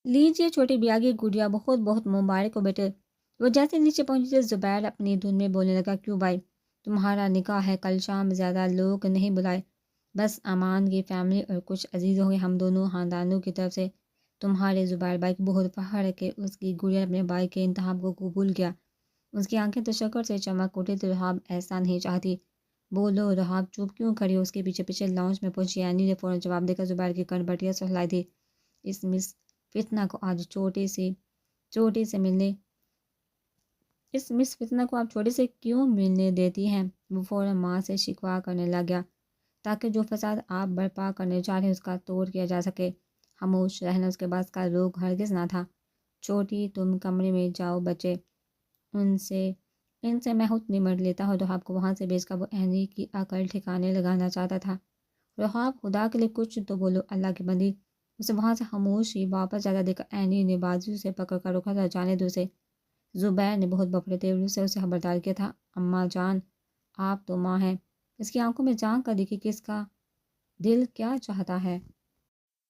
لیجیے چھوٹی بیاں کی گڑیا، بہت بہت مبارک ہو بیٹے۔ وہ جیسے نیچے پہنچی تھی زبیر اپنی دھن میں بولنے لگا، کیوں بھائی تمہارا نکاح ہے، کل شام زیادہ لوگ نہیں بلائے، بس امان کی فیملی اور کچھ عزیزوں کے ہم دونوں خاندانوں کی طرف سے۔ تمہارے زبیر بھائی کو بہت فخر ہے کہ اس کی گڑیا نے اپنے بھائی کے انتخاب کو قبول کیا۔ اس کی آنکھیں تشکر سے چمک اٹھی تو رحاب ایسا نہیں چاہتی۔ بولو رحاب، چپ کیوں کھڑی ہو؟ اس کے پیچھے پیچھے لاؤنج میں پہنچی اینی نے فوراً جواب دے کر زبیر کی کنبٹیاں سہلائی دی۔ اس مس فتنہ کو آج چھوٹی سے ملنے اس مس فتنہ کو آپ چھوٹی سے کیوں ملنے دیتی ہیں؟ وہ فوراً ماں سے شکوہ کرنے لگ گیا تاکہ جو فساد آپ برپا کرنے چاہ رہے اس کا توڑ کیا جا سکے۔ خاموش رہنا اس کے پاس کا روگ ہرگز نہ تھا۔ چھوٹی، تم کمرے میں جاؤ بچے، ان سے میں خود نمٹ لیتا ہوں۔ رحاب کو وہاں سے بھیج کر وہ اینی کی عقل ٹھکانے لگانا چاہتا تھا۔ رحاب، خدا کے لیے کچھ تو بولو، اللہ کی بندی۔ اسے وہاں سے خاموش ہی واپس جاتا دیکھا اینی نے بازو سے پکڑ کر روکا تھا، جانے دو اسے۔ زبیر نے بہت بپڑے تیور سے اسے خبردار کیا تھا، اماں جان آپ تو ماں ہیں۔ اس کی آنکھوں میں جھانک کر دیکھی کہ اس کا دل کیا چاہتا ہے۔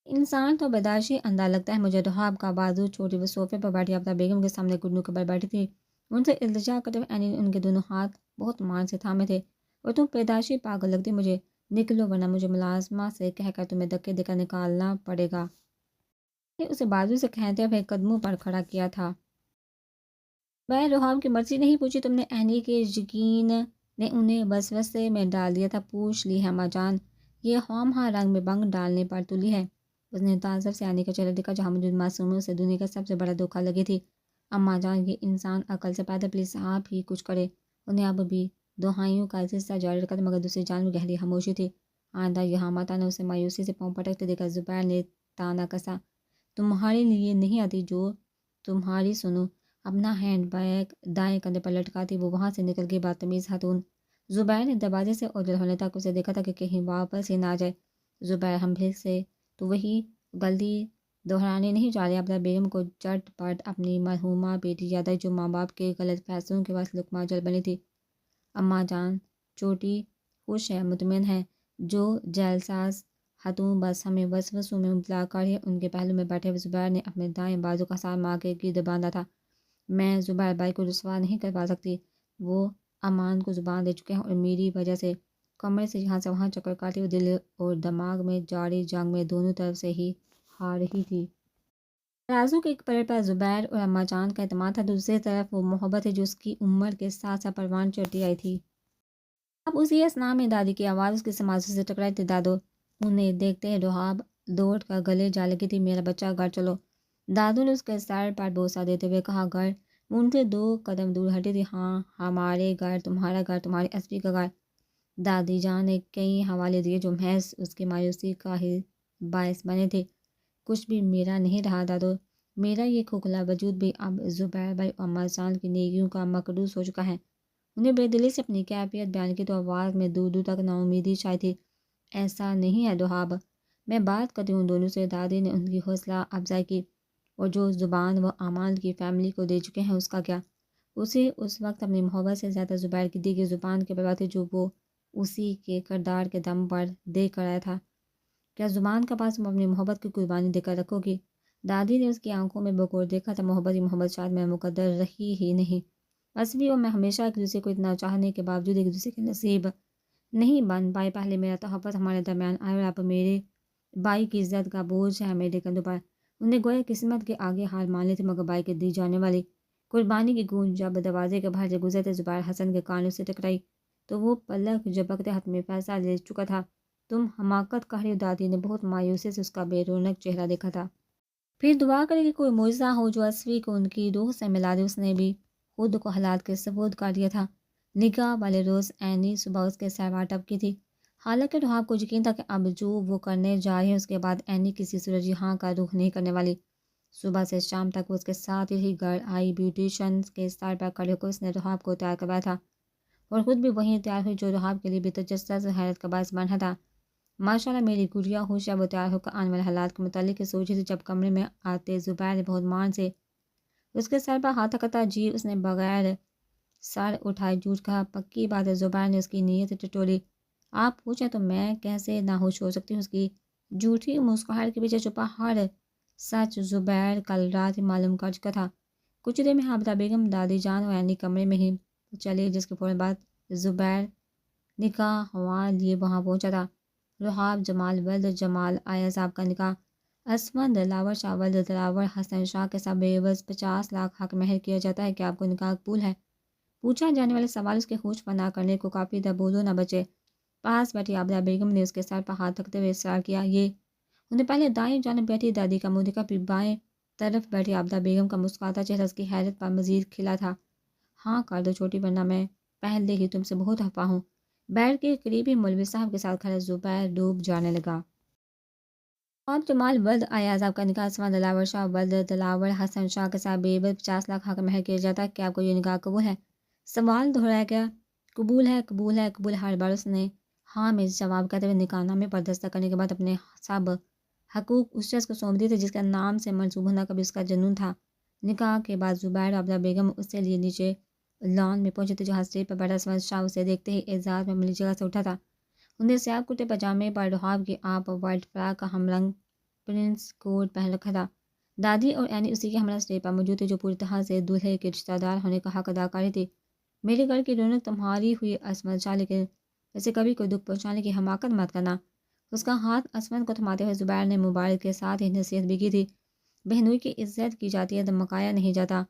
انسان تو بداشی اندھا لگتا ہے مجھے۔ رحاب کا بازو چھوٹی وہ صوفے پر بیٹھی آفتاب بیگم کے سامنے گھٹنوں کے بل بیٹھی تھی۔ ان سے التجا کرتے ہوئے اینی نے ان کے دونوں ہاتھ بہت مان سے تھامے تھے۔ اور تم پیدائشی پاگل لگتی مجھے، نکلو ورنہ مجھے ملازمہ سے کہہ کر تمہیں دھکے دے کر نکالنا پڑے گا۔ اسے بازو سے کھینچتے ہوئے قدموں پر کھڑا کیا تھا۔ میں رحاب کی مرضی نہیں پوچھی تم نے؟ اینی کے یقین نے انہیں وسوسے میں ڈال دیا تھا۔ پوچھ لی ہے اماں جان، یہ خواہاں رنگ میں بنگ ڈالنے پر تلی ہے۔ اس نے تعجب سے اینی کا چہرہ دیکھا جہاں موجود معصوموں سے دنیا کا سب سے بڑا دھوکہ لگی تھی۔ اماں جان، یہ انسان عقل سے پیدا، پلیز آپ ہی کچھ کرے۔ انہیں اب بھی دہائیوں کا سلسلہ جاری رکھا تھا مگر دوسری جانب میں گہری خاموشی تھی۔ آئندہ یہاں مت آنا، اسے مایوسی سے پاؤں پٹکتے دیکھا زبیر نے تانا کسا۔ تمہارے لیے نہیں آتی جو تمہاری سنو۔ اپنا ہینڈ بیگ دائیں کندھے پر لٹکاتی وہ وہاں سے نکل گئی بدتمیز خاتون۔ زبیر نے دروازے سے اوجھل ہونے تک اسے دیکھا تھا کہ کہیں واپس ہی نہ آ جائے۔ زبیر، ہم پھر سے تو وہی غلطی دہرانے نہیں جا رہے۔ عبدہ بیگم کو جھٹ پٹ اپنی مرحومہ بیٹی یاد آئی جو ماں باپ کے غلط فیصلوں کے باعث لقمہ جل بنی تھی۔ اماں جان، چھوٹی خوش ہے، مطمئن ہے۔ جو جیلساز خاتون بس ہمیں وسوسوں میں مبتلا کر رہی ہے۔ ان کے پہلو میں بیٹھے زبیر نے اپنے دائیں بازو کا ساتھ ماں کے گرد باندھا تھا۔ میں زبیر بھائی کو رسوا نہیں کروا سکتی، وہ امان کو زبان دے چکے ہیں اور میری وجہ سے کمرے سے یہاں سے وہاں چکر کاٹے ہوئے دل اور دماغ میں جاری جنگ میں دونوں طرف سے ہی ہار رہی تھی۔ ترازو کے ایک پلڑ پر زبیر اور اماں جان کا اعتماد تھا، دوسری طرف وہ محبت ہے جو اس کی عمر کے ساتھ ساتھ پروان چڑھتی آئی تھی۔ اب اسی اثنا میں دادی کی آواز اس کے سماعتوں سے ٹکرائی تھی، دادو۔ انہیں دیکھتے ہی رحاب دوڑ کر گلے جا لگی تھی، میرا بچہ گھر چلو۔ دادو نے اس کے سر پر بوسہ دیتے ہوئے کہا، گھر؟ وہ ان سے 2 قدم دور ہٹی تھی۔ ہاں، ہمارے گھر، تمہارا گھر، تمہاری اسبی کا گھر۔ دادی جان نے کئی حوالے دیے جو محض اس کی مایوسی کا ہی باعث بنے تھے۔ کچھ بھی میرا نہیں رہا دادو، میرا یہ کھوکھلا وجود بھی اب زبیر بھائی اور اماں جان کی نیکیوں کا مقروض ہو چکا ہے۔ انہیں بے دلی سے اپنی کیفیت بیان کی تو آواز میں دور دور تک نا امیدی چھائی تھی۔ ایسا نہیں ہے رحاب، میں بات کرتی ہوں دونوں سے۔ دادی نے ان کی حوصلہ افزائی کی۔ اور جو زبان وہ امان کی فیملی کو دے چکے ہیں اس کا کیا؟ اسے اس وقت اپنی محبت سے زیادہ زبیر کی دی گئی زبان کے پرواہ تھی جو وہ اسی کے کردار کے دم پر دے کر آیا تھا۔ کیا زبان کا پاس تم اپنی محبت کی قربانی دے کر رکھو گی؟ دادی نے اس کی آنکھوں میں بغور دیکھا تھا، محبت ہی محبت شاید میں مقدر رہی ہی نہیں۔ اصلی اور میں ہمیشہ ایک دوسرے کو اتنا چاہنے کے باوجود ایک دوسرے کے نصیب نہیں بن پائے۔ پہلے میرا تحفظ ہمارے درمیان آئے اور اب میرے بھائی کی عزت کا بوجھ ہے میرے کندھوں پر۔ انہیں گویا قسمت کے آگے ہار مان لی تھی مگر بھائی کے دی جانے والی قربانی کی گونج جب دروازے کے باہر سے گزرتے زبیر حسن کے کانوں سے ٹکرائی تو وہ پلک جھپکتے ہاتھ میں فیصلہ لے چکا تھا۔ تم حماقت کر رہی ہو، دادی نے بہت مایوسی سے اس کا بے رونق چہرہ دیکھا تھا۔ پھر دعا کرے کہ کوئی معجزہ ہو جو اسوی کو ان کی روح سے ملا دے۔ اس نے بھی خود کو حالات کے سپرد کر دیا تھا۔ نکاح والے روز اینی صبح اس کے سہوا ٹپکی تھی، حالانکہ رحاب کو یقین تھا کہ اب جو وہ کرنے جا رہے ہیں اس کے بعد اینی کسی صورت یہاں کا رخ نہیں کرنے والی۔ صبح سے شام تک وہ اس کے ساتھ ہی گھر آئی۔ بیوٹیشین کے سر پر کھڑے ہو کر اس نے رحاب کو تیار کروایا تھا اور خود بھی وہیں تیار ہوئی جو رحاب کے لیے بھی تجسس حیرت کا باعث بن رہا تھا۔ ماشاءاللہ میری گڑیا ہوش ہے، وہ تیار ہو کر آنے والے حالات کے متعلق ہی سوچ رہی تھی جب کمرے میں آتے زبیر نے بہت مان سے اس کے سر پر ہاتھ رکھا تھا۔ جی، اس نے بغیر سر اٹھائے جھوٹ کہا۔ پکی بات ہے، زبیر نے اس کی نیت ٹٹولی۔ آپ پوچھیں تو میں کیسے ناہوش ہو سکتی ہوں؟ اس کی جھوٹی مسکراہٹ کے پیچھے چھپا ہر سچ زبیر کل رات ہی معلوم کر چکا تھا۔ کچھ دیر میں عابدہ بیگم، دادی جان اور عینی کمرے میں ہی چلی، جس کے فوراً بعد زبیر نکاح ہوا لیے وہاں پہنچا تھا۔ رحاب جمال ولد جمال آیا صاحب کا نکاح عصمت دلاور شاہ ولد دلاور حسن شاہ کے ساتھ بے عوض 50 لاکھ حق مہر کیا جاتا ہے کہ آپ کو نکاح قبول ہے؟ پوچھا جانے والے سوال اس کے ہوش پر نہ کرنے کو کافی تھا، بولو نہ بچے۔ پاس بیٹھی عابدہ بیگم نے اس کے سر پر ہاتھ رکھتے ہوئے اصرار کیا۔ یہ انہیں پہلے دائیں جانب بیٹھی دادی کا منہ دکھا، پھر بائیں طرف بیٹھی عابدہ بیگم کا مسکراتا چہرہ اس کی حیرت پر مزید کھلا تھا۔ ہاں کر دو چھوٹی، ورنہ میں پہلے ہی تم سے بہت خفا ہوں۔ بیٹھ کے قریبی مولوی صاحب کے ساتھ کھڑا زبیر ڈوب جانے لگا۔ آپ جمال ولد ایاز آپ کا نکاح عثمان دلاور شاہ ولد دلاور حسن شاہ کے ساتھ بے عوض 50 لاکھ حق مہر کیا جاتا ہے کہ آپ کو یہ نکاح قبول ہے؟ سوال دہرایا گیا۔ قبول ہے، قبول ہے، قبول۔ ہر بار اس نے ہاں میں جواب کہتے ہوئے نکاح نامے پر دستخط کرنے کے بعد اپنے سب حقوق اس شخص کو سونپ دیے تھے جس کا نام سے منسوب ہونا کبھی اس کا جنون تھا۔ نکاح کے بعد زبیر اور عابدہ بیگم اس سے لیے نیچے لان میں پہنچے تھے، جہاں اسٹیج پر بیٹھا عثمان شاہ اسے دیکھتے ہی اعزاز میں ملی جگہ سے اٹھا تھا۔ انہیں سیاہ کرتے پاجامے پر رحاب کی آپ وائٹ فراک کا ہم رنگ پرنس کوٹ پہن رکھا تھا۔ دادی اور عینی اسی کے ہمراہ اسٹیج پر موجود تھے، جو پوری طرح سے دولہے کے رشتہ دار ہونے کا حق ادا کر رہی تھی۔ میرے گھر کی رونق تمہاری ہوئی عصمت شاہ، لیکن اسے کبھی کوئی دکھ پہنچانے کی حماقت مت کرنا۔ اس کا ہاتھ عصمت کو تھماتے ہوئے زبیر نے مبارک کے ساتھ ہی نصیحت بھی کی تھی، بہنوئی کی عزت کی جاتی ہے، دمکایا نہیں جاتا۔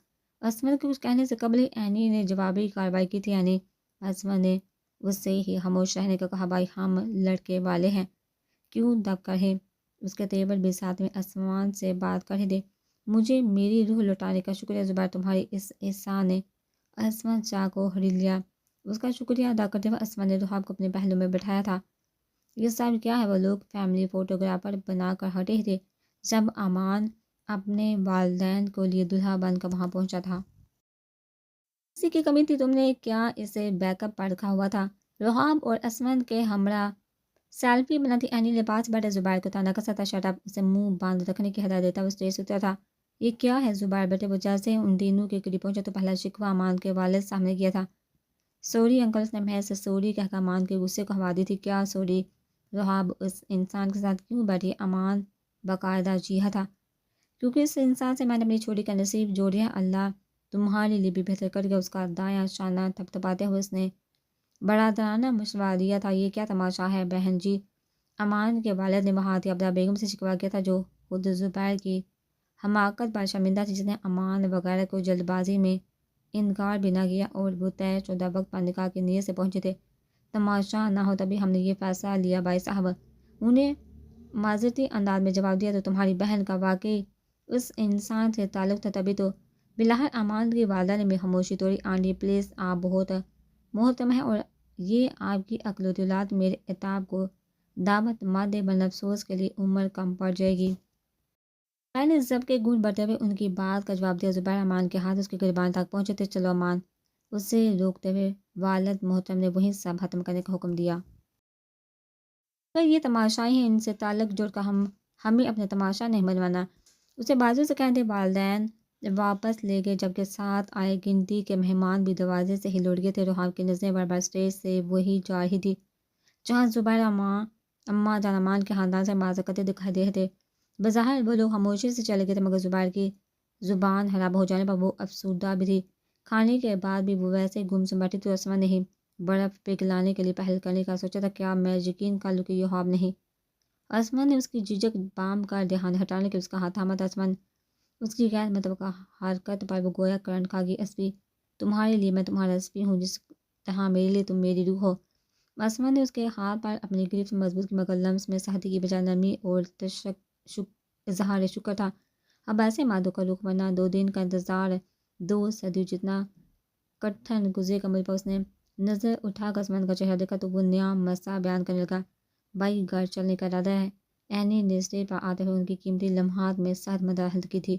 عصمت کے کچھ کہنے سے قبل ہی عینی نے جوابی کارروائی کی تھی۔ عینی عصمت نے اس سے ہی خاموش رہنے کا کہا، بھائی ہم لڑکے والے ہیں، کیوں دب کر ہے؟ اس کے تیور بھی ساتھ میں عثمان سے بات کر ہی دے۔ مجھے میری روح لوٹانے کا شکریہ زبیر، تمہاری اس احسان نے عصمت شاہ کو خرید لیا۔ اس کا شکریہ ادا کرتے ہوئے عثمان نے رحاب کو اپنے پہلو میں بٹھایا تھا۔ یہ سب کیا ہے؟ وہ لوگ فیملی فوٹوگرافر بنا کر ہٹے ہی تھے جب امان اپنے والدین کو لیے دلہا بن کر وہاں پہنچا تھا۔ اسی کی کمی تھی، تم نے کیا اسے بیک اپ پر رکھا ہوا تھا؟ رحاب اور عصمت کے ہمراہ سیلفی بناتی عینی لباس بیٹھے زبیر کو تانا کسا تھا، شٹ اپ، اسے منہ باندھ رکھنے کی ہدایت دیتا وہ اسٹیج سے اترا تھا۔ یہ کیا ہے زبیر بیٹے؟ وہ جیسے ان تینوں کے قریب پہنچا تو پہلا شکوہ امان کے والد صاحب نے کیا تھا۔ سوری انکل، اس نے محض سے سوری کہہ کر امان کے غصے کو ہوا دی تھی۔ کیا سوری؟ رحاب اس انسان کے ساتھ کیوں بیٹھی؟ امان باقاعدہ چیخا تھا، کیونکہ اس انسان سے میں نے اپنی چھوٹی کا نصیب جوڑ دیا، اللہ تمہارے لیے بھی بہتر کر گیا۔ اس کا دایاں شانہ تھپتھپاتے ہوئے اس نے برادرانہ مشورہ دیا تھا۔ یہ کیا تماشا ہے بہن جی؟ امان کے والد نے وہاں آتی عابدہ بیگم سے شکوہ کیا تھا، جو خود زبیر کی حماقت پر شرمندہ تھی، جس نے امان وغیرہ کو جلد بازی میں انکار بھی نہ کیا، اور وہ طے شدہ وقت پر نکاح کی نیت سے پہنچے تھے۔ تماشا نہ ہو تبھی ہم نے یہ فیصلہ لیا بھائی صاحب، انہیں معذرتی انداز میں جواب دیا۔ تو تمہاری بہن کا واقعی اس انسان سے تعلق تھا، تبھی تو۔ بلاہر امان کی والدہ نے بھی خاموشی توڑی۔ آنٹی پلیز، آپ بہت محترم ہیں اور یہ آپ کی اکلوتی اولاد میرے عتاب کو دعوت مت دے، ورنہ افسوس کے لیے عمر کم پڑ جائے گی۔ میں نے ضبط کے گونج بڑھتے ہوئے ان کی بات کا جواب دیا۔ زبیر امان کے ہاتھ اس کے گریبان تک پہنچے تھے۔ چلو امان، اسے روکتے ہوئے والد محترم نے وہیں سب ختم کرنے کا حکم دیا۔ اگر یہ تماشائی ہیں، ان سے تعلق جوڑ کر ہمیں اپنے تماشا نہیں بنوانا۔ اسے بازو سے کہتے والدین واپس لے گئے، جبکہ ساتھ آئے گنتی کے مہمان بھی دروازے سے ہی لوٹ گئے تھے۔ رحاب کی نظریں بار بار اسٹیج سے وہی جا رہی تھی جہاں زبیر اماں جان امان کے خاندان سے معذرت کرتے دکھائی دے رہے تھے۔ بظاہر وہ لوگ خاموشی سے چلے گئے تھے، مگر زبیر کی زبان خراب ہو جانے پر وہ افسردہ بھی تھی۔ کھانے کے بعد بھی وہ ویسے ہی گمسم بیٹھی تھی۔ عثمان نے ہی برف پگھلانے کے لیے پہل کرنے کا سوچا تھا، کیا میں یقین کر لوں کہ یہ خواب نہیں؟ عثمان نے اس کی جھجک بام کر دھیان ہٹانے کے اس کا ہاتھ تھاما تھا۔ عثمان اس کی غیر متوقع حرکت پر وہ گویا کرنٹ کھا گئی۔ اسپی، تمہارے لیے میں تمہارا اسپی ہوں، جس طرح میرے لیے تم میری روح ہو۔ عثمان نے اس کے ہاتھ پر اپنی گرفت سے مضبوط کی، مگر لمس میں سختی کی بجائے نرمی اور اظہار شکر تھا۔ اب ایسے مادوں کا رخ، ورنہ 2 دن کا انتظار 2 صدیوں جتنا کٹھن گزرے گا مجھ پر۔ اس نے نظر اٹھا کر عثمان کا چہرہ دیکھا تو وہ نیا مسئلہ بیان کرنے لگا۔ بھائی گھر چلنے کا ارادہ ہے؟ عینی نے اسٹیج پر آتے ہوئے ان کی قیمتی لمحات میں صحت مداخلت کی تھی۔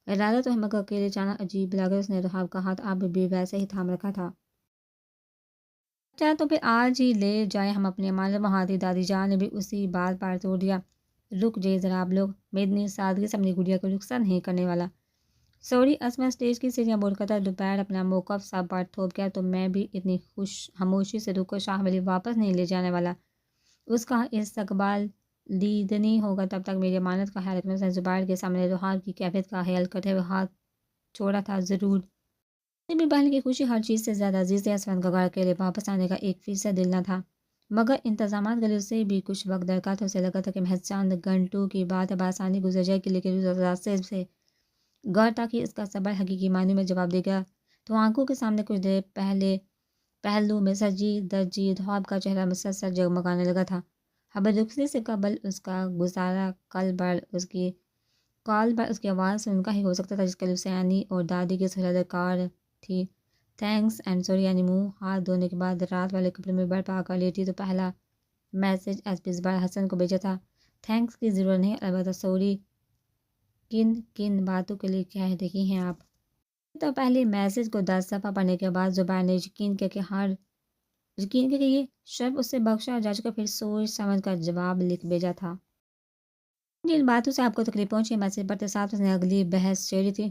ارادہ تو ہے، مگر اکیلے جانا عجیب لگا۔ اس نے رحاب کا ہاتھ اب بھی ویسے ہی تھام رکھا تھا۔ اچھا تو پھر آج ہی لے جائیں ہم اپنی امانت۔ وہاں تھی دادی جان نے بھی اسی بات پر توڑ دیا۔ رک جائیے ذرا آپ لوگ، میں اتنی سادگی سے اپنی گڑیا کو رخصت نہیں کرنے والا۔ سوری، عصمت اسٹیج کی سیڑھیاں بول کرتا دوپہر اپنا موقف سب پر تھوپ گیا، تو میں بھی اتنی خاموشی سے رک کر شاہ ولی واپس نہیں لے جانے والا۔ اس کا استقبال لید نہیں ہوگا تب تک میری امانت کا خیال رکھنا۔ اس نے زبیر کے سامنے لوہار کی کیفیت کا خیال کرتے ہوئے ہاتھ چھوڑا تھا۔ ضرور بھی بہن کی خوشی ہر چیز سے زیادہ عزیز ہے۔ اسفند کا گھر اکیلے واپس آنے کا 1% دل نہ تھا، مگر انتظامات کے لیے اسے بھی کچھ وقت درکار تھا۔ اسے لگا تھا کہ محض چند گھنٹوں کی بات ہے، بآسانی گزر جائے گی، لیکن اس راستے سے گھر تاکہ اس کا صبر حقیقی معنی میں جواب دے گا تو آنکھوں کے سامنے کچھ دیر پہلے پہلو میں سجی درجی خواب کا چہرہ مسلسل جگمگانے لگا تھا۔ حبرخصی سے قبل اس کا گزارا کال بر اس کی آواز سے ان کا ہی ہو سکتا تھا، جس کے لیے اسے اینی اور دادی کی سہولت درکار تھی۔ تھینکس اینڈ سوری، یعنی منہ ہاتھ دھونے کے بعد رات والے کپڑے میں بڑھ پا کر لیٹی تو پہلا میسج ایس پی زبیر حسن کو بھیجا تھا۔ تھینکس کی ضرورت نہیں، البتہ سوری کن کن باتوں کے لیے کہہ رہی ہیں آپ؟ تو پہلے میسج کو 10 دفعہ پڑھنے کے بعد زبیر نے یقین کیا کہ یہ شب اس سے بخشا جا چکا، پھر سوچ سمجھ کر جواب لکھ بھیجا تھا۔ جن باتوں سے آپ کو تکلیف پہنچی، میسج پڑھتے ساتھ اس نے اگلی بحث چھیڑی تھی۔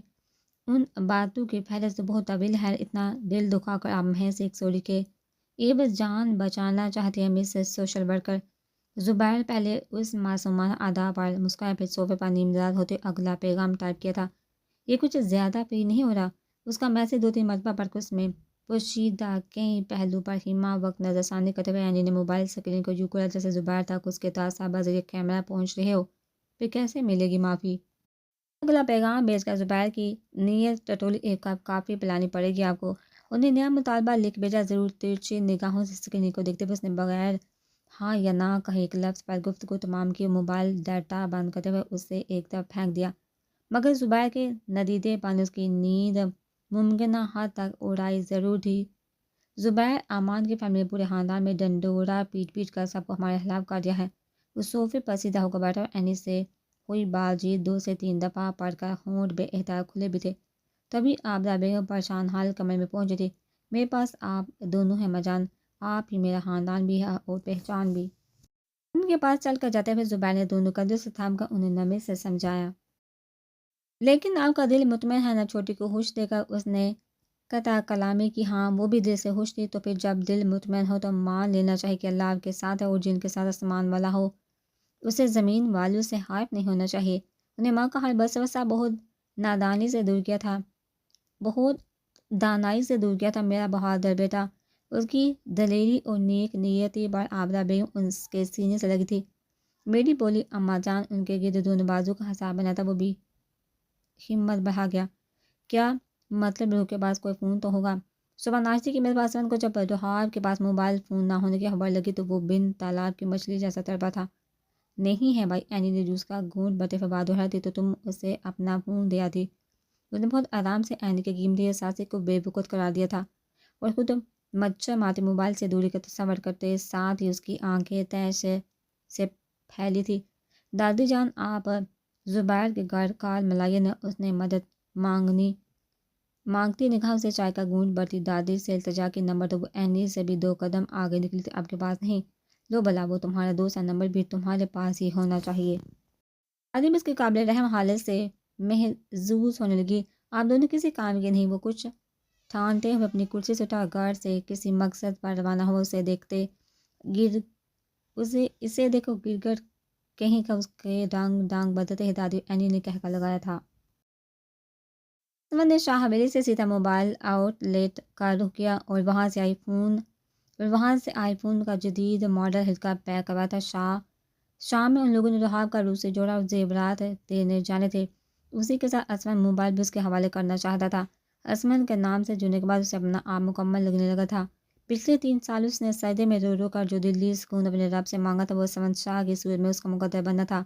ان باتوں کی فہرست تو بہت طویل ہے، اتنا دل دکھا کر آپ محض ایک سوری کے عوض جان بچانا چاہتی ہیں مسز سوشل ورکر؟ زبیر پہلے اس معصومانہ ادا پر مسکرایا، پھر صوفے پر نیمزاد ہوتے اگلا پیغام ٹائپ کیا تھا۔ یہ کچھ زیادہ پی نہیں ہو رہا؟ اس کا میسج 2-3 مرتبہ پڑھ کر اس میں پوشیدہ کئی پہلو پر ہیما وقت نظر ثانی کرتے ہوئے اینی نے موبائل اسکرین کو یوں کھولا جیسے زبیر تک اس کے تعصبہ ذریعے کیمرہ پہنچ رہے ہو۔ پھر کیسے ملے گی معافی؟ اگلا پیغام بھیج کر زبیر کی نیت ٹٹولی، ایک کپ کافی پلانی پڑے گی آپ کو۔ انہیں نیا مطالبہ لکھ بھیجا، ضرور ترچھی نگاہوں سے اسکرین کو دیکھتے ہوئے اس نے بغیر ہاں یا نہ کہے ایک لفظ پر گفتگو تمام کی، موبائل ڈاٹا بند کرتے ہوئے اسے ایک طرف پھینک دیا۔ مگر زبیر کے ندیدے پن اس کی نیند ممکنہ حد تک اڑائی ضرور تھی۔ زبیر امان کی فیملی پورے خاندان میں ڈنڈورا پیٹ پیٹ کر سب کو ہمارے خلاف کر دیا ہے۔ وہ صوفے پر سیدھا ہو کر بیٹھا اور اینی سے ہوئی بات چیت 2 سے 3 دفعہ پڑھ کر ہونٹ بے احتیاط کھلے بھی تھے۔ تبھی عابدہ بیگم پریشان حال کمرے میں پہنچی تھی۔ میرے پاس آپ دونوں ہیں مجان، آپ ہی میرا خاندان بھی ہے اور پہچان بھی۔ ان کے پاس چل کر جاتے ہوئے زبیر نے دونوں کندھوں سے تھام کر انہیں نمی سے سمجھایا۔ لیکن آپ کا دل مطمئن ہے نا؟ چھوٹی کو خوش دے کر اس نے قطع کلامی کی۔ ہاں وہ بھی دل سے خوش تھی۔ تو پھر جب دل مطمئن ہو تو مان لینا چاہیے کہ اللہ آپ کے ساتھ ہے، اور جن کے ساتھ آسمان والا ہو اسے زمین والوں سے خائف نہیں ہونا چاہیے۔ انہیں ماں کا ہر وسوسہ بہت نادانی سے دور کیا تھا، بہت دانائی سے دور کیا تھا میرا بہادر بیٹا۔ اس کی دلیری اور نیک نیتی پر عابدہ بیگم اس کے سینے سے لگی تھی۔ میری بولی اماں جان، ان کے گرد دونوں بازو کا حساب بنا تھا۔ وہ بھی ہمت بڑھا گیا۔ کیا مطلب روح کے پاس کوئی فون تو ہوگا؟ صبح ناشتے کی میرے پاس کو جب لوہار کے پاس موبائل فون نہ ہونے کی خبر لگی تو وہ بن تالاب کی مچھلی جیسا تڑپا تھا۔ نہیں ہے بھائی، اینی نے جوس کا گھونٹ بھرتے ہوئے بات دہرائی، تو تم اسے اپنا فون دیا تھی۔ اس نے بہت آرام سے اینی کے قیمتی احساس کو بے وقوف قرار دیا تھا اور خود مچھر مارتے موبائل سے دوری کا تصور کرتے، ساتھ ہی اس کی آنکھیں تیش سے پھیلی تھی۔ دادی جان آپ زبیر کے گھر کال ملائیے نا، اس نے مدد مانگتی نگاہوں سے چائے کا گھونٹ بھرتی دادی سے التجا کی۔ نمبر تو وہ اینی سے بھی 2 قدم آگے نکلی تھی۔ آپ کے پاس نہیں؟ لو بلا، وہ تمہارا دوست ہے، نمبر بھی تمہارے پاس ہی ہونا چاہیے۔ دادی اس کے قابل رحم حالت سے محظوظ ہونے لگی۔ آپ دونوں کسی کام کے نہیں؟ وہ کچھ ٹھانتے ہوئے اپنی کرسی سے اٹھا گھر سے کسی مقصد پر روانہ ہوا۔ اسے دیکھو گرگٹ کہیں کا، اس کے ڈانگ بدلتے ہی دادی اینی نے کہہ کر لگایا تھا۔ نے شاہ حویلی سے سیدھا موبائل آؤٹ لیٹ کا رخ کیا اور وہاں سے آئی فون کا جدید ماڈل ہلکا پیک کروایا تھا۔ شام میں ان لوگوں نے لوہار کا روح سے جوڑا اور زیورات دینے جانے تھے۔ اسی کے ساتھ اسمن موبائل بھی اس کے حوالے کرنا چاہتا تھا۔ اسمن کے نام سے جڑنے کے بعد اسے اپنا آپ مکمل لگنے لگا تھا۔ پچھلے 3 سال اس نے سجدے میں رو رو کر جو دلی سکون اپنے رب سے مانگا تھا، وہ اسمن شاہ کی صورت میں اس کا مقدر بننا تھا۔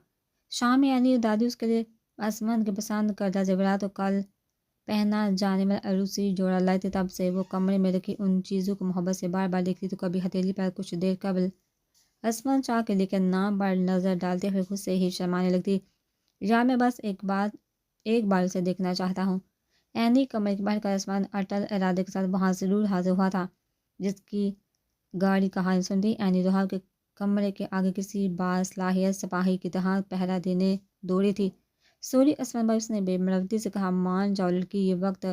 شام میں اینی اور دادی اس کے لیے اسمن کے پسند کردہ زیورات اور کل پہنا جانے والا عروسی جوڑا لائے تھے۔ تب سے وہ کمرے میں رکھی ان چیزوں کو محبت سے بار بار دیکھتی تو کبھی ہتھیلی پر کچھ دیر قبل اسمن شاہ کے لکھے نام پر نظر ڈالتے ہوئے خود سے ہی شرمانے لگتی۔ یا میں بس ایک بار اسے دیکھنا چاہتا ہوں۔ اینی کمرے کے باہر کا اسمن اٹل ارادے کے ساتھ وہاں ضرور حاضر ہوا تھا۔ جس کی گاڑی کہانی سنتی اینی لوہار کے کمرے کے آگے کسی باصلاحیت سپاہی کی طرح پہرا دینے دوڑی تھی۔ سوری اسمن بھائی، اس نے بے مروتی سے کہا، مان جاؤ لڑکی، یہ وقت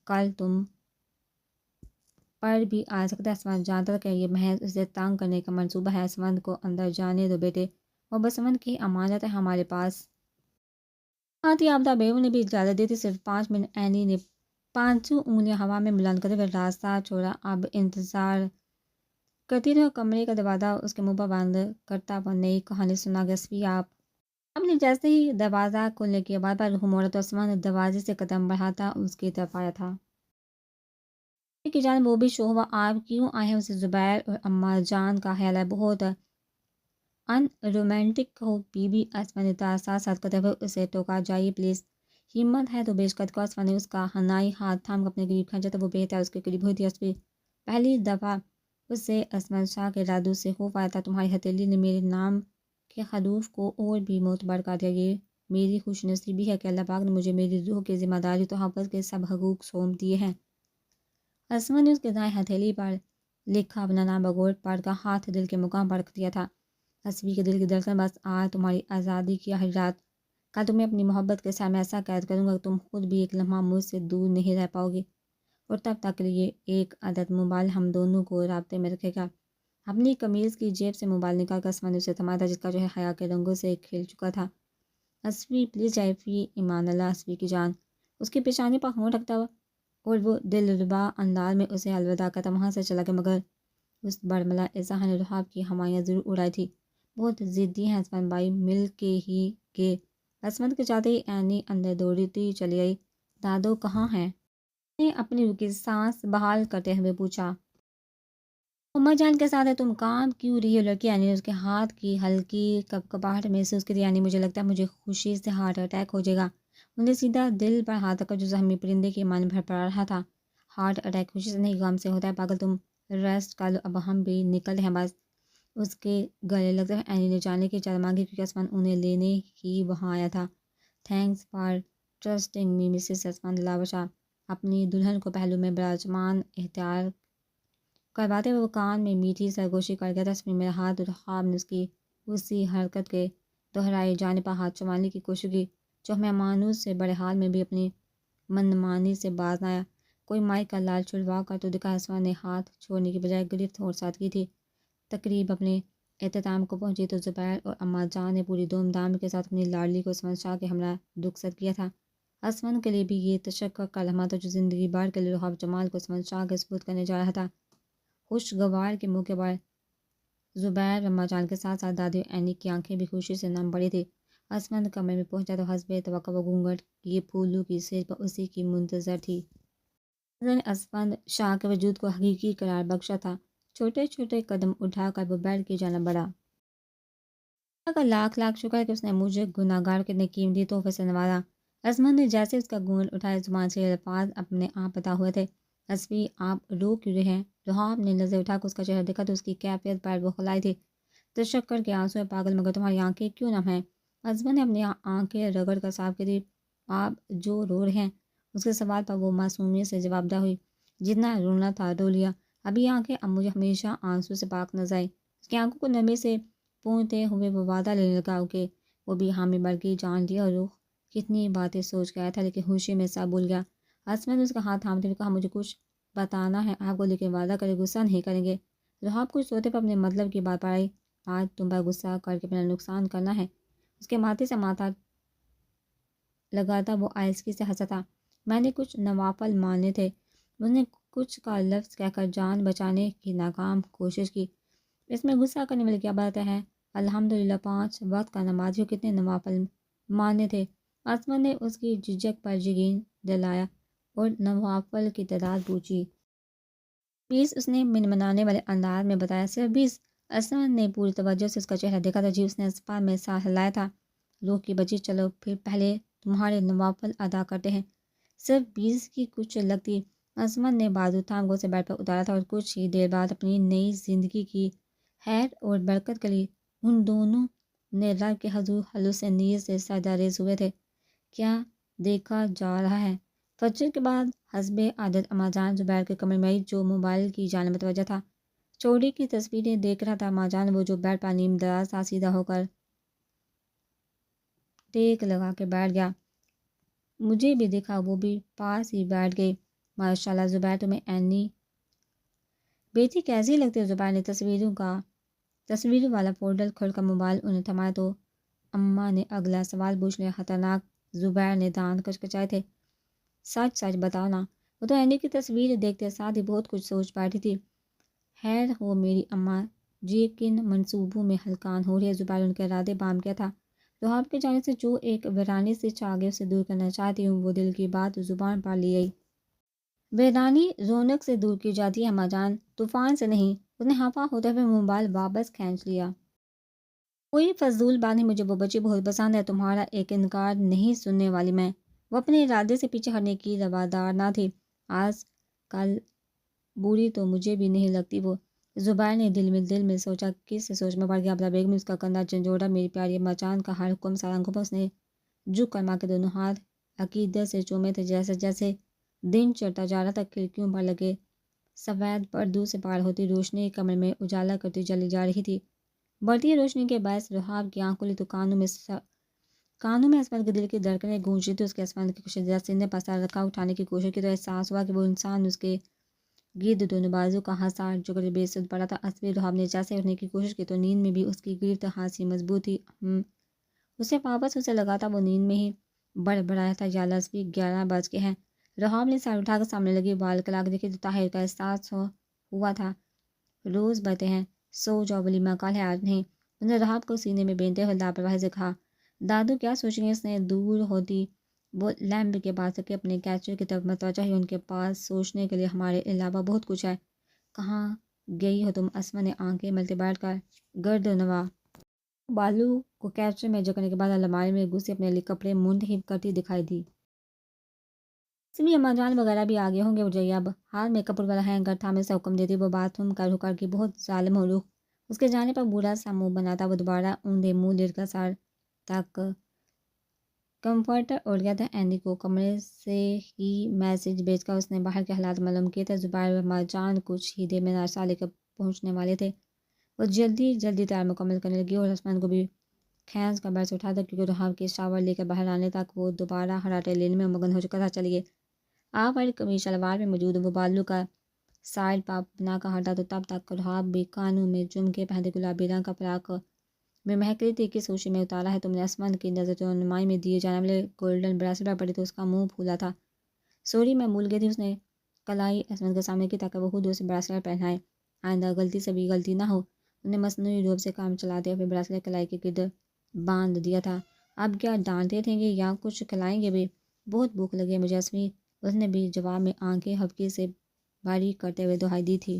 کل تم پر بھی آ سکتا ہے۔ اسمن جانتا تھا کہ یہ محض اسے تنگ کرنے کا منصوبہ ہے۔ اسمن کو اندر جانے دو بیٹے، اور بسمن کی امانت ہے ہمارے پاس۔ آتی آبدہ بیگم نے بھی اجازت دی تھی۔ صرف 5 منٹ اینی نے 500 انگلیاں ہوا میں بلند کرتے ہوئے راستہ چھوڑا۔ اب انتظار کرتی رہی اور کمرے کا دروازہ اس کے منہ پر بند کرتا وہ نئی کہانی سنا گیا۔ آپ نے جیسے ہی دروازہ کھولنے کی آواز پر منہ موڑا تو آسمان دروازے سے قدم بڑھاتا اس کی طرف آیا تھا کی جانب وہ بھی شو ہوا۔ آپ کیوں آئے ہیں؟ اسے زبیر اور اماں جان کا خیال ہے بہت ان رومانٹک ہو۔ بی بی اسما نے ساتھ کرتے ہوئے اسے ٹوکا، جائیے پلیز، ہمت ہے تو بیش قد کو۔ اسما نے اس کا حنائی ہاتھ تھام اپنے قریب کھینچا تو وہ بہتر اس کے قریب ہوئی تھی۔ اسپی پہلی دفعہ اسے اسما شاہ کے ارادوں سے خوف آیا تھا۔ تمہاری ہتھیلی نے میرے نام کے حروف کو اور بھی معتبر کر دیا۔ یہ میری خوش نصیبی ہے کہ اللہ پاک نے مجھے میری روح کی ذمہ داری تحفظ کے سب حقوق سونپ دیے ہیں۔ اسما نے اس کے دائیں ہتھیلی پر لکھا اپنا نام بغور پڑھ کر ہاتھ دل کے مقام پر رکھ دیا تھا۔ اسبی کے دل کی دھڑکن بس آج تمہاری آزادی کی آخری رات، کل تمہیں اپنی محبت کے سامنے ایسا قید کروں گا کہ تم خود بھی ایک لمحہ مجھ سے دور نہیں رہ پاؤ گی، اور تب تک کے لیے ایک عدد موبائل ہم دونوں کو رابطے میں رکھے گا۔ اپنی قمیض کی جیب سے موبائل نکال کر اسما نے اسے تھمایا تھا جس کا جو ہے حیا کے رنگوں سے کھل چکا تھا۔ اسبی پلیز جائے فی ایمان اللہ۔ اسبی کی جان اس کی پیشانی پر ہونٹ رکھتا ہوا اور وہ دلربا انداز میں اسے الوداع کرتا وہاں سے چلا گیا، مگر اس برملا اذہان نے رحاب کی ہمایاں ضرور اڑائی تھی۔ بہت ضدی ہیں اسمن بھائی، مل کے ہی گے۔ اسمن کے چاہتے ہی اینی اندر دوڑتی چلی آئی۔ دادو کہاں ہیں؟ نے اپنی رکی سانس بحال کرتے ہوئے پوچھا۔ اماں جان کے ساتھ ہے، تم کام کیوں رہی ہو؟ لڑکی اینی نے اس کے ہاتھ کی ہلکی کپکپاہٹ محسوس کی تھی۔ یعنی مجھے لگتا ہے مجھے خوشی سے ہارٹ اٹیک ہو جائے گا۔ انہوں نے سیدھا دل پر ہاتھ رکھا جو زخمی پرندے کے من بھر پڑا رہا تھا۔ ہارٹ اٹیک خوشی سے نہیں، غم سے ہوتا ہے پاگل، تم ریسٹ کر لو، اب ہم بھی نکل ہیں بس۔ اس کے گلے لگتے ہوئے اینی نے جانے کی اجازت مانگی کیونکہ اسمان انہیں لینے ہی وہاں آیا تھا۔ Thanks for trusting me Mrs اسمان لاوشا۔ اپنی دلہن کو پہلو میں براجمان اختیار کرواتے ہوئے وہ کان میں میٹھی سرگوشی کر گیا تھا۔ اسمی میرا ہاتھ رحاب نے اس کی اسی حرکت کے دہرائے جانے پر ہاتھ چمانے کی کوشش کی جو ہمیں مانوس سے بڑے حال میں بھی اپنی منمانی سے باز نہ آیا۔ کوئی مائی کا لال چھلوا کر تو دکھا۔ اسمان نے ہاتھ چھوڑنے کی بجائے گرفت اور سادگی تھی۔ تقریب اپنے اختتام کو پہنچی تو زبیر اور اماں جان نے پوری دھوم دھام کے ساتھ اپنی لاڈلی کو اسمن شاہ کے ہمراہ رخصت کیا تھا۔ اسمن کے لیے بھی یہ تشکر کا لمحہ تھا جو زندگی بھر کے لیے رحاب جمال کو اسمن شاہ کے سپرد کرنے جا رہا تھا۔ خوشگوار کے موقع پر زبیر اماں جان کے ساتھ ساتھ دادی اور اینی کی آنکھیں بھی خوشی سے نم پڑی تھی۔ اسمن کمرے میں پہنچا تو حسب توقع وہ گھونگھٹ کیے پھولوں کی سیر پر اسی کی منتظر تھی۔ اسمن شاہ کے وجود کو حقیقی قرار بخشا تھا۔ چھوٹے چھوٹے قدم اٹھا کر وہ بیڈ کی جانب بڑھا۔ اللہ کا لاکھ لاکھ شکر ہے کہ اس نے مجھے گناہگار کے اتنے قیمتی تحفے سے نوازا۔ اسمن نے جیسے اس کا گونگٹ اٹھایا زبان سے الفاظ اپنے آپ بتا ہوئے تھے۔ اسبی آپ رو کیوں رہے ہیں؟ رحاب نے نظر اٹھا کر اس کا چہرہ دیکھا تو اس کی کیفیت پر بخلائی تھی۔ تشکر کے آنسو ہے پاگل، مگر تمہاری آنکھیں کیوں نم ہیں؟ اسمن نے اپنی آنکھیں رگڑ کر صاف کی تھی۔ آپ جو رو رہے ہیں؟ اس کے سوال پر وہ معصومیت سے جواب دہ ہوئی۔ جتنا رونا تھا رو لیا، اب یہ آنکھیں اب مجھے ہمیشہ آنسو سے پاک نظر آئی۔ اس کی آنکھوں کو نمی سے پونچھتے ہوئے وہ وعدہ لینے لگا کہ وہ بھی حامی بڑھ گئی جان لیا اور رخ کتنی باتیں سوچ گیا تھا لیکن ہوشی میں سب بھول گیا۔ اسمن نے اس کا ہاتھ تھامتے ہوئے کہا مجھے کچھ بتانا ہے آپ کو، لیکن وعدہ کرے غصہ نہیں کریں گے۔ رحاب کچھ سوتے پر اپنے مطلب کی بات پر آئی۔ آج تم پر غصہ کر کے اپنا نقصان کرنا ہے؟ اس کے ماتھے سے ماتھا لگاتا وہ آہستگی سے ہنسا تھا۔ میں نے کچھ نوافل ماننے تھے۔ اس نے کچھ کا لفظ کہہ کر جان بچانے کی ناکام کوشش کی۔ اس میں غصہ کرنے والی کیا بات ہے؟ الحمدللہ 5 وقت کا نمازی ہو، کتنے نوافل ماننے تھے؟ اسمن نے اس کی جھجک پر یقین دلایا اور نوافل کی تعداد پوچھی۔ 20 اس نے منمنانے والے انداز میں بتایا۔ صرف 20؟ اسمن نے پوری توجہ سے اس کا چہرہ دیکھا تھا۔ جی، اس نے اسپا میں ساتھ ہلایا تھا۔ روح کی بچی، چلو پھر پہلے تمہارے نوافل ادا کرتے ہیں۔ صرف 20 کی کچھ لگتی؟ اسمن نے بازو تھام کر اسے بیڈ پر اتارا تھا اور کچھ ہی دیر بعد اپنی نئی زندگی کی خیر اور برکت کے لیے ان دونوں نے رب کے حضور خلوص سے نیت سے سجدہ ریز ہوئے تھے۔ کیا دیکھا جا رہا ہے؟ فجر کے بعد حسب عادت اماں جان زبیر کے کمرے میں آئی جو موبائل کی جانب متوجہ تھا۔ چوڑی کی تصویریں دیکھ رہا تھا۔ اماں جان وہ جو بیڈ پر نیم دراز تھا سیدھا ہو کر ٹیک لگا کے بیٹھ گیا۔ مجھے بھی دیکھا، وہ بھی پاس ہی بیٹھ گئی۔ ماشاءاللہ زبیر، تمہیں اینی بیٹی کیسی لگتی ہے؟ زبیر نے تصویر والا فولڈر کھول کر موبائل انہیں تھمایا تو اماں نے اگلا سوال پوچھ لیا۔ خطرناک؟ زبیر نے دانت کچکچائے تھے۔ سچ سچ بتاؤ نا۔ وہ تو اینڈی کی تصویر دیکھتے ساتھ ہی بہت کچھ سوچ بیٹھی تھی۔ خیر ہو میری اماں جی کن منصوبوں میں ہلکان ہو رہی ہے۔ زبیر ان کے ارادے بام کیا تھا۔ رحاب کے جانے سے جو ایک ویرانی سے چاگے اسے دور کرنا چاہتی ہوں، وہ دل کی بات زبان پر لی گئی۔ ویرانی رونق سے دور کی جاتی ہے اماں جان، طوفان سے نہیں۔ اس نے ہاپا ہوتے ہوئے موبائل واپس کھینچ لیا۔ کوئی فضول بات نہیں، مجھے وہ بچی بہت پسند ہے، تمہارا ایک انکار نہیں سننے والی میں۔ وہ اپنے ارادے سے پیچھے ہٹنے کی روادار نہ تھی۔ آج کل بری تو مجھے بھی نہیں لگتی وہ۔ زبیر نے دل میں سوچا، کس سوچ میں پڑ گیا عبداللہ بیگم نے اس کا کندھا جھنجھوڑا۔ میری پیاری اماں جان کا ہر حکم سارا گنبا اس نے جھک کر ماں کے دونوں ہاتھ عقیدت سے چومے تھے۔ جیسے جیسے دن چڑھتا جا رہا تھا، کھڑکیوں پر لگے سفید پردوں سے پار ہوتی روشنی کمرے میں اجالا کرتی چلی جا رہی تھی۔ بڑھتی روشنی کے باعث رحاب کی آنکھ کھلی تو کانوں میں عصمت کے دل کی دھڑکنیں گونج رہی تھی۔ اس کے عصمت کے کشیدہ سینے پر سر رکھا اٹھانے کی کوشش کی تو احساس ہوا کہ وہ انسان اس کے گرد دونوں بازو کا ہنسا جو بے سود پڑا تھا۔ عصبی رحاب نے جیسے اٹھنے کی کوشش کی تو نیند میں بھی اس کی گرفت ہانسی مضبوط تھی۔ اسے واپس اسے لگا تھا وہ نیند میں ہی بڑبڑایا تھا، یا لازمی 11 بج کے ہیں۔ رحاب نے سر اٹھا کر سامنے لگی وال کلاک دیکھی تو طاہر کا احساس ہوا تھا۔ روز بڑھتے ہیں، سو جاؤ، ولیمہ کل ہے آج نہیں۔ اس نے رحاب کو سینے میں بیندے ہوئے لاپرواہی سے کہا۔ دادو کیا سوچیں گے؟ اس نے دور ہوتی وہ لیمپ کے پاس رکھے اپنے کیچر کی طرف متوجہ ہوئی۔ ان کے پاس سوچنے کے لیے ہمارے علاوہ بہت کچھ ہے۔ کہاں گئی ہو تم؟ عصمت نے آنکھیں ملتے بیٹھ کر گرد و نواح بالو کو کیچر میں جکڑنے کے بعد الماری میں گھسی اپنے لیے کپڑے منتخب کرتی دکھائی دی۔ اسمی اماں جان وغیرہ بھی آگے ہوں گے، اٹھ اب۔ ہاتھ میں کپڑ والا ہینگر تھامے سے حکم دیتی وہ باتھ روم کا رخ کی۔ بہت ظالم ہو روح، اس کے جانے پر برا سا منہ بناتا۔ وہ دوبارہ اوندے منہ لیٹ کر سر تک کمفرٹر اوڑھ گیا تھا۔ اینڈی کو کمرے سے ہی میسج بھیج کر اس نے باہر کے حالات معلوم کیے تھے۔ زبیر و اماں جان کچھ ہی دیر میں ناشتہ لے کر پہنچنے والے تھے۔ وہ جلدی تیار مکمل کرنے لگی اور عثمان کو بھی کھینچ کر بیڈ سے اٹھا دیا کیونکہ رحاب کے شاور لے کر باہر آنے تک وہ دوبارہ ہراٹے لینے میں مگن ہو چکا تھا۔ چلیے آپ والی قمیض شلوار میں موجود وہ بالو کا سائڈ پاپ بنا کر ہٹا تو تب تک رحاب بھی کانوں میں جھمکے پہنتے گلابی رنگ کا فراق میں مہک رہی تھی۔ کس خوشی میں اتارا ہے تم نے؟ عثمان کی نظر رونمائی میں دیے جانے والے گولڈن بریسلیٹ پر پڑی تو اس کا منہ پھولا تھا۔ سوری میں بھول گئی تھی۔ اس نے کلائی عصمت کے سامنے کی تاکہ وہ خود اسے بریسلیٹ پہنائے۔ آئندہ غلطی سے بھی غلطی نہ ہو۔ اس نے مصنوعی روب سے کام چلاتے ہوئے بریسلیٹ کلائی کے گرد باندھ دیا تھا۔ اب کیا ڈانٹتے تھے گے یا کچھ کھلائیں گے بھی؟ بہت بھوک لگی ہے مجھے عصمی، اس نے بھی جواب میں آنکھیں ہبکی سے باریک کرتے ہوئے دہائی دی تھی۔